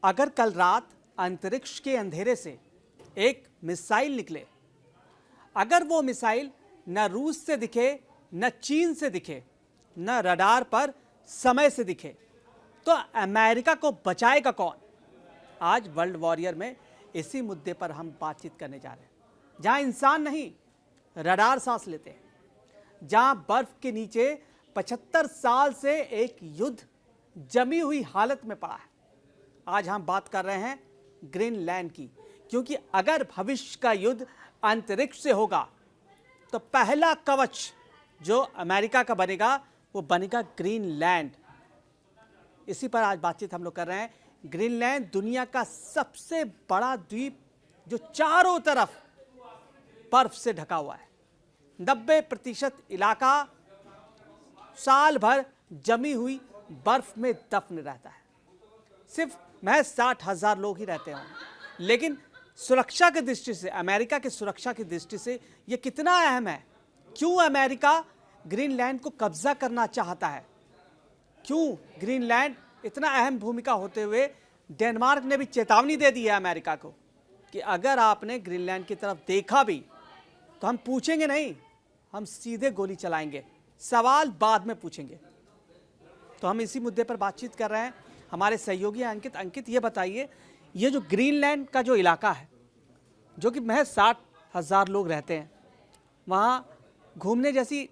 अगर कल रात अंतरिक्ष के अंधेरे से एक मिसाइल निकले, अगर वो मिसाइल न रूस से दिखे, न चीन से दिखे, न रडार पर समय से दिखे, तो अमेरिका को बचाएगा कौन? आज वर्ल्ड वॉरियर में इसी मुद्दे पर हम बातचीत करने जा रहे हैं। जहां इंसान नहीं, रडार सांस लेते हैं, जहां बर्फ के नीचे 75 साल से एक युद्ध जमी हुई हालत में पड़ा है। आज हम बात कर रहे हैं ग्रीनलैंड की, क्योंकि अगर भविष्य का युद्ध अंतरिक्ष से होगा तो पहला कवच जो अमेरिका का बनेगा वो बनेगा ग्रीनलैंड। इसी पर आज बातचीत हम लोग कर रहे हैं। ग्रीनलैंड दुनिया का सबसे बड़ा द्वीप जो चारों तरफ बर्फ से ढका हुआ है। 90% इलाका साल भर जमी हुई बर्फ में दफन रहता है। सिर्फ महज 60,000 लोग ही रहते हैं, लेकिन सुरक्षा की दृष्टि से, अमेरिका की सुरक्षा की दृष्टि से यह कितना अहम है? क्यों अमेरिका ग्रीनलैंड को कब्जा करना चाहता है? क्यों ग्रीनलैंड इतना अहम भूमिका होते हुए डेनमार्क ने भी चेतावनी दे दी है अमेरिका को कि अगर आपने ग्रीनलैंड की तरफ देखा भी तो हम पूछेंगे नहीं, हम सीधे गोली चलाएंगे, सवाल बाद में पूछेंगे। तो हम इसी मुद्दे पर बातचीत कर रहे हैं। हमारे सहयोगी अंकित, ये बताइए, ये जो ग्रीनलैंड का जो इलाका है, जो कि महज 60,000 लोग रहते हैं, वहाँ घूमने जैसी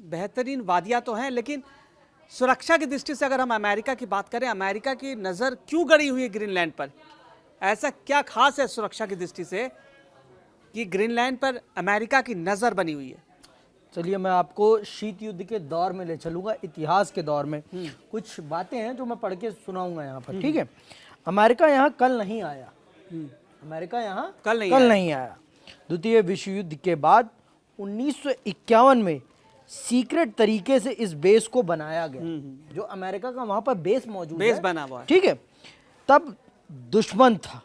बेहतरीन वादियाँ तो हैं, लेकिन सुरक्षा की दृष्टि से अगर हम अमेरिका की बात करें, अमेरिका की नज़र क्यों गड़ी हुई है ग्रीनलैंड पर? ऐसा क्या खास है सुरक्षा की दृष्टि से कि ग्रीनलैंड पर अमेरिका की नज़र बनी हुई है? चलिए, मैं आपको शीत युद्ध के दौर में ले चलूंगा, इतिहास के दौर में। कुछ बातें हैं जो मैं पढ़ के सुनाऊंगा यहाँ पर, ठीक है? अमेरिका यहाँ कल नहीं आया। अमेरिका यहाँ कल नहीं आया। द्वितीय विश्व युद्ध के बाद 1951 में सीक्रेट तरीके से इस बेस को बनाया गया। जो अमेरिका का वहां पर बेस मौजूद है, बना हुआ है, ठीक है? तब दुश्मन था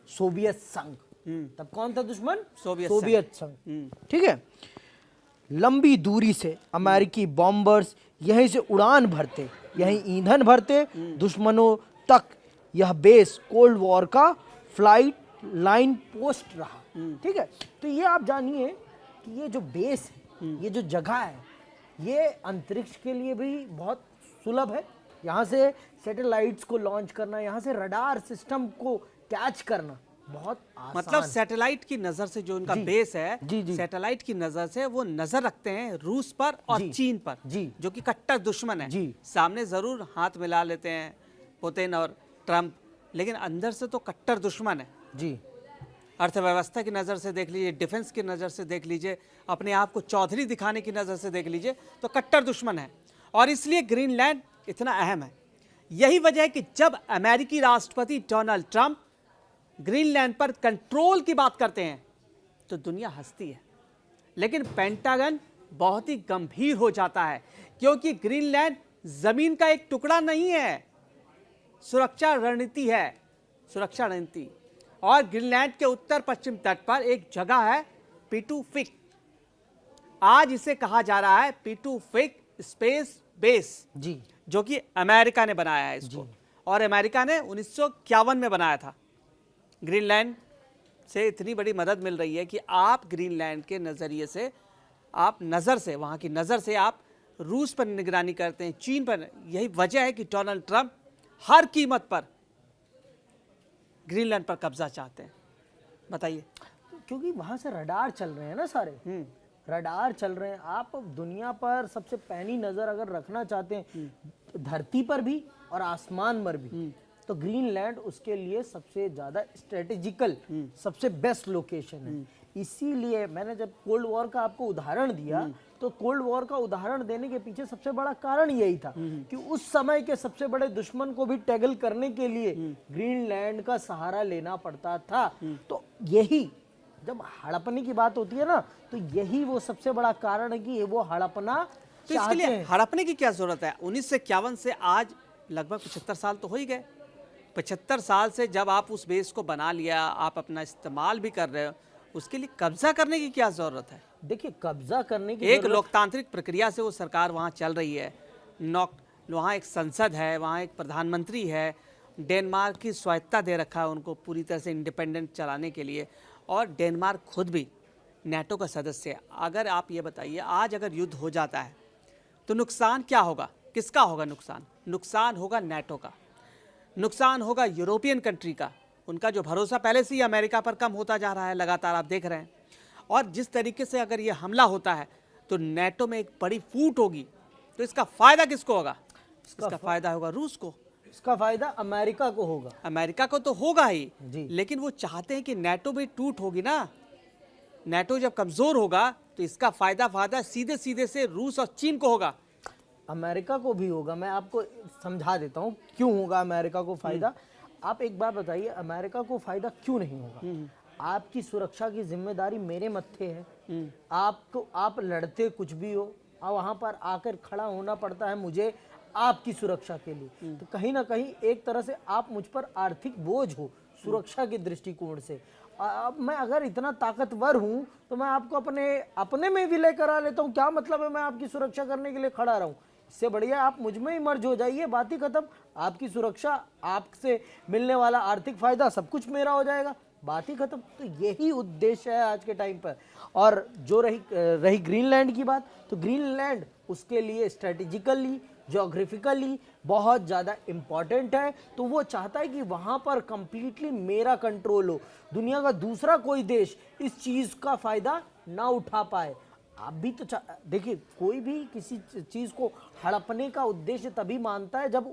सोवियत संघ। तब कौन था दुश्मन? सोवियत संघ, ठीक है? लंबी दूरी से अमेरिकी बॉम्बर्स यहीं से उड़ान भरते, यहीं ईंधन भरते दुश्मनों तक। यह बेस कोल्ड वॉर का फ्लाइट लाइन पोस्ट रहा, ठीक है? तो ये आप जानिए कि ये जो बेस है, ये जो जगह है, ये अंतरिक्ष के लिए भी बहुत सुलभ है। यहाँ से सैटेलाइट्स को लॉन्च करना, यहाँ से रडार सिस्टम को कैच करना बहुत आसान। मतलब सैटेलाइट की नजर से जो उनका बेस है, सैटेलाइट की नजर से वो नजर रखते हैं रूस पर और चीन पर, जो कि कट्टर दुश्मन है। सामने जरूर हाथ मिला लेते हैं पुतिन और ट्रंप, लेकिन अंदर से तो कट्टर दुश्मन है जी। अर्थव्यवस्था की नज़र से देख लीजिए, डिफेंस की नज़र से देख लीजिए, अपने आप को चौधरी दिखाने की नज़र से देख लीजिए, तो कट्टर दुश्मन है। और इसलिए ग्रीनलैंड इतना अहम है। यही वजह है कि जब अमेरिकी राष्ट्रपति डोनाल्ड ट्रंप ग्रीनलैंड पर कंट्रोल की बात करते हैं तो दुनिया हंसती है, लेकिन पेंटागन बहुत ही गंभीर हो जाता है, क्योंकि ग्रीनलैंड जमीन का एक टुकड़ा नहीं है, सुरक्षा रणनीति है, सुरक्षा रणनीति। और ग्रीनलैंड के उत्तर पश्चिम तट पर एक जगह है पिटुफिक। आज इसे कहा जा रहा है पिटुफिक स्पेस बेस जी, जो कि अमेरिका ने बनाया है इसको, और अमेरिका ने 1951 में बनाया था। ग्रीनलैंड से इतनी बड़ी मदद मिल रही है कि आप ग्रीनलैंड के नज़रिए से, आप नज़र से, वहाँ की नज़र से आप रूस पर निगरानी करते हैं, चीन पर। यही वजह है कि डोनाल्ड ट्रंप हर कीमत पर ग्रीनलैंड पर कब्जा चाहते हैं। बताइए। क्योंकि वहाँ से रडार चल रहे हैं ना सारे, रडार चल रहे हैं। आप दुनिया पर सबसे पैनी नज़र अगर रखना चाहते हैं, धरती पर भी और आसमान पर भी, तो ग्रीनलैंड उसके लिए सबसे ज़्यादा स्ट्रेटेजिकल, सबसे बेस्ट लोकेशन है। इसीलिए मैंने जब कोल्ड वॉर का आपको उदाहरण दिया, तो कोल्ड वॉर का उदाहरण देने के पीछे सबसे बड़ा कारण यही था कि उस समय के सबसे बड़े दुश्मन को भी टैगल करने के लिए ग्रीनलैंड का सहारा लेना पड़ता था। तो यही जब हड़पने की बात होती है ना, तो यही वो सबसे बड़ा कारण है कि वो हड़पना। तो इसके लिए हड़पने की क्या जरूरत है? 1951 से आज लगभग 75 साल तो हो ही गए। 75 साल से जब आप उस बेस को बना लिया, आप अपना इस्तेमाल भी कर रहे हो, उसके लिए कब्जा करने की क्या जरूरत है? देखिए, कब्जा करने की एक लोकतांत्रिक प्रक्रिया से वो सरकार वहाँ चल रही है। वहाँ एक संसद है, वहाँ एक प्रधानमंत्री है, डेनमार्क की स्वायत्ता दे रखा है उनको पूरी तरह से इंडिपेंडेंट चलाने के लिए, और डेनमार्क खुद भी नेटो का सदस्य है। अगर आप ये बताइए, आज अगर युद्ध हो जाता है तो नुकसान क्या होगा, किसका होगा नुकसान? नुकसान होगा नेटो का, नुकसान होगा यूरोपियन कंट्री का। उनका जो भरोसा पहले से ही अमेरिका पर कम होता जा रहा है, लगातार आप देख रहे हैं। और जिस तरीके से अगर ये हमला होता है तो नेटो में एक बड़ी फूट होगी, तो इसका फायदा किसको होगा? इसका फायदा होगा रूस को, इसका फायदा अमेरिका को होगा। अमेरिका को तो होगा ही जी। लेकिन वो चाहते हैं कि नेटो भी टूट होगी ना। नेटो जब कमजोर होगा तो इसका फायदा सीधे सीधे से रूस और चीन को होगा। अमेरिका को भी होगा। मैं आपको समझा देता हूँ क्यों होगा अमेरिका को फायदा। आप एक बात बताइए, अमेरिका को फायदा क्यों नहीं होगा? आपकी सुरक्षा की जिम्मेदारी मेरे मत्थे है। आपको, आप लड़ते कुछ भी हो, और वहां पर आकर खड़ा होना पड़ता है मुझे आपकी सुरक्षा के लिए। तो कहीं ना कहीं एक तरह से आप मुझ पर आर्थिक बोझ हो सुरक्षा के दृष्टिकोण से। अब मैं अगर इतना ताकतवर हूं तो मैं आपको अपने में विलय करा लेता हूं। क्या मतलब है मैं आपकी सुरक्षा करने के लिए खड़ा रहूं? इससे बढ़िया आप मुझ में ही मर्ज हो जाइए, बात ही खत्म। आपकी सुरक्षा, आपसे मिलने वाला आर्थिक फायदा, सब कुछ मेरा हो जाएगा, बात ही खत्म। तो यही उद्देश्य है आज के टाइम पर। और जो रही ग्रीनलैंड की बात, तो ग्रीनलैंड उसके लिए स्ट्रेटेजिकली, ज्योग्राफिकली बहुत ज़्यादा इम्पॉर्टेंट है। तो वो चाहता है कि वहाँ पर कंप्लीटली मेरा कंट्रोल हो, दुनिया का दूसरा कोई देश इस चीज़ का फ़ायदा ना उठा पाए। आप भी तो देखिए, कोई भी किसी चीज़ को हड़पने का उद्देश्य तभी मानता है जब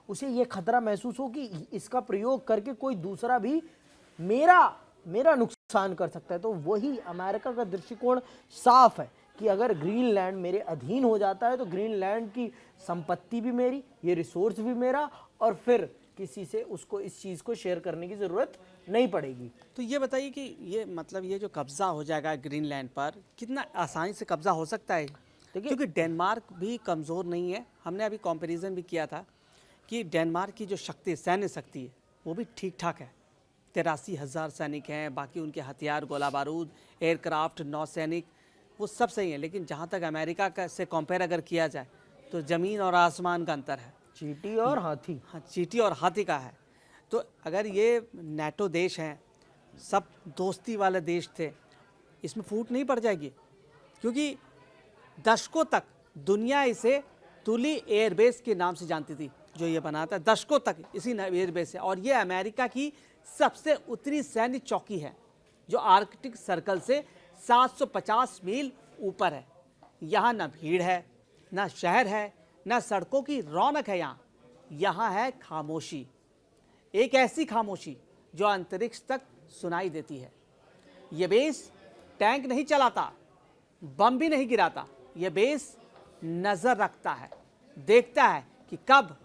उसे ये खतरा महसूस हो कि इसका प्रयोग करके कोई दूसरा भी मेरा नुकसान कर सकता है। तो वही अमेरिका का दृष्टिकोण साफ है कि अगर ग्रीनलैंड मेरे अधीन हो जाता है तो ग्रीनलैंड की संपत्ति भी मेरी, ये रिसोर्स भी मेरा, और फिर किसी से उसको इस चीज़ को शेयर करने की ज़रूरत नहीं पड़ेगी। तो ये बताइए कि ये मतलब ये जो कब्जा हो जाएगा ग्रीनलैंड पर, कितना आसानी से कब्जा हो सकता है? क्योंकि डेनमार्क भी कमज़ोर नहीं है। हमने अभी कंपैरिजन भी किया था कि डेनमार्क की जो शक्ति, सैन्य शक्ति है, वो भी ठीक ठाक है। 83,000 सैनिक हैं, बाकी उनके हथियार, गोला बारूद, एयरक्राफ्ट, नौसैनिक, वो सब सही है। लेकिन जहाँ तक अमेरिका का से कंपेयर अगर किया जाए तो ज़मीन और आसमान का अंतर है। चींटी और हाथी। हाँ, चींटी और हाथी का है। तो अगर ये नेटो देश हैं, सब दोस्ती वाले देश थे, इसमें फूट नहीं पड़ जाएगी? क्योंकि दशकों तक दुनिया इसे तुली एयरबेस के नाम से जानती थी, जो ये बनाता है, दशकों तक इसी एयरबेस है। और ये अमेरिका की सबसे उत्तरी सैन्य चौकी है, जो आर्कटिक सर्कल से 750 मील ऊपर है। यहाँ ना भीड़ है, ना शहर है, ना सड़कों की रौनक है। यहाँ है खामोशी, एक ऐसी खामोशी जो अंतरिक्ष तक सुनाई देती है। ये बेस टैंक नहीं चलाता, बम भी नहीं गिराता। ये बेस नज़र रखता है, देखता है कि कब,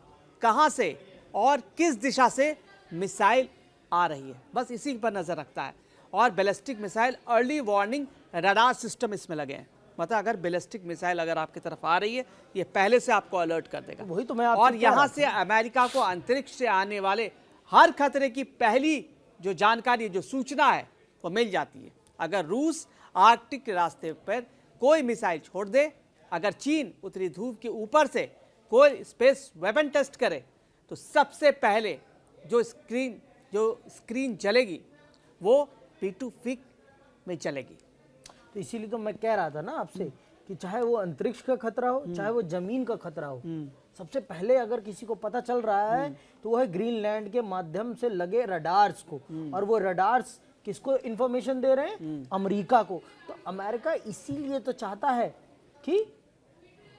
कहाँ से और किस दिशा से मिसाइल आ रही है, बस इसी पर नज़र रखता है। और ballistic missile early warning radar system इसमें लगे हैं। मतलब अगर बैलिस्टिक मिसाइल अगर आपकी तरफ आ रही है, ये पहले से आपको अलर्ट कर देगा। वही तो मैं और यहाँ से अमेरिका को अंतरिक्ष से आने वाले हर खतरे की पहली जो जानकारी, जो सूचना है, वो मिल जाती है। अगर रूस आर्कटिक के रास्ते पर कोई मिसाइल छोड़ दे, अगर चीन उत्तरी ध्रुव के ऊपर से कोई स्पेस वेपन टेस्ट करे, तो सबसे पहले जो स्क्रीन जलेगी वो P2 में चलेगी। तो इसीलिए तो मैं कह रहा था ना आपसे कि चाहे वो अंतरिक्ष का खतरा हो, चाहे वो जमीन का खतरा हो, सबसे पहले अगर किसी को पता चल रहा है तो वो है ग्रीनलैंड के माध्यम से लगे रडार्स को। और वो रडार्स किसको इंफॉर्मेशन दे रहे हैं? अमेरिका को। तो अमेरिका इसीलिए तो चाहता है कि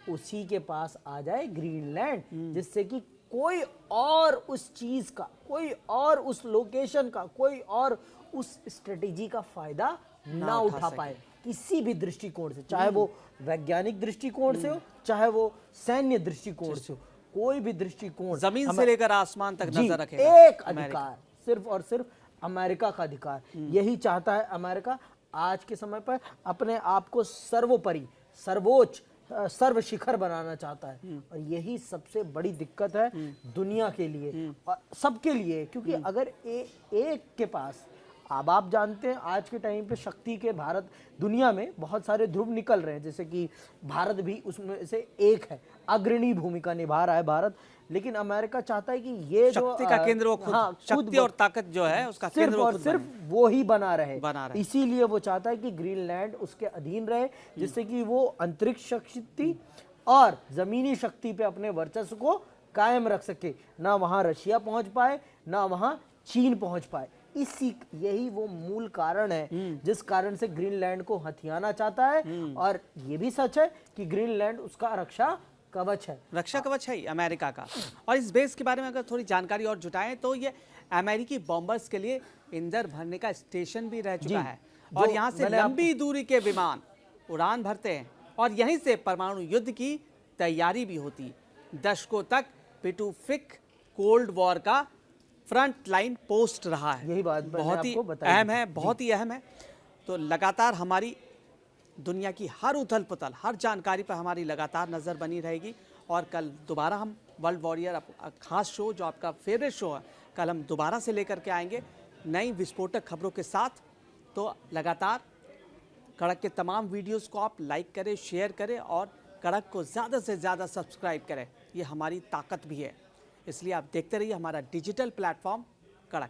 उसी के पास आ जाए ग्रीनलैंड, जिससे कि कोई और उस चीज का, कोई और उस लोकेशन का, कोई और उस स्ट्रेटेजी का फायदा ना उठा पाए किसी भी दृष्टिकोण से, चाहे वो वैज्ञानिक दृष्टिकोण से हो, चाहे वो सैन्य दृष्टिकोण से हो, कोई भी दृष्टिकोण, जमीन से लेकर आसमान तक नजर रखेगा। एक अधिकार सिर्फ और सिर्फ अमेरिका का अधिकार, यही चाहता है अमेरिका आज के समय पर अपने आप को सर्वोपरि, सर्वोच्च, सर्व शिखर बनाना चाहता है। और यही सबसे बड़ी दिक्कत है दुनिया के लिए और सबके लिए। क्योंकि अगर एक के पास, अब आप जानते हैं आज के टाइम पे शक्ति के भारत, दुनिया में बहुत सारे ध्रुव निकल रहे हैं, जैसे कि भारत भी उसमें से एक है, अग्रणी भूमिका निभा रहा है भारत। लेकिन अमेरिका चाहता है कि ये जो शक्ति का केंद्र वो खुद, शक्ति और ताकत जो है उसका केंद्र वो खुद सिर्फ वो ही बना रहे। बना रहे। इसीलिए वो चाहता है कि ग्रीनलैंड उसके अधीन रहे, जिससे कि वो अंतरिक्ष शक्ति और जमीनी शक्ति पे अपने वर्चस्व को कायम रख सके, ना वहां रशिया पहुंच पाए ना वहां चीन पहुंच पाए। यही वो मूल कारण है जिस कारण से ग्रीनलैंड को हथियाना चाहता है। और ये भी सच है कि ग्रीनलैंड उसका रक्षा कवच है। रक्षा कवच है अमेरिका का। और इस बेस के बारे में अगर थोड़ी जानकारी और जुटाएं तो ये अमेरिकी बॉम्बर्स के लिए ईंधन भरने का स्टेशन भी रह चुका है और यहाँ से लंबी दूरी के विमान उड़ान भरते हैं और यहीं से परमाणु युद्ध की तैयारी भी होती है। दशकों तक पेसिफिक कोल्ड वॉर का फ्रंट लाइन पोस्ट रहा है। यही बात बहुत ही अहम है, बहुत ही अहम है। तो लगातार हमारी दुनिया की हर उथल पुथल, हर जानकारी पर हमारी लगातार नज़र बनी रहेगी। और कल दोबारा हम वर्ल्ड वॉरियर खास शो जो आपका फेवरेट शो है, कल हम दोबारा से लेकर के आएंगे नई विस्फोटक खबरों के साथ। तो लगातार कड़क के तमाम वीडियोस को आप लाइक करें, शेयर करें और कड़क को ज़्यादा से ज़्यादा सब्सक्राइब करें। ये हमारी ताकत भी है, इसलिए आप देखते रहिए हमारा डिजिटल प्लेटफॉर्म कड़क।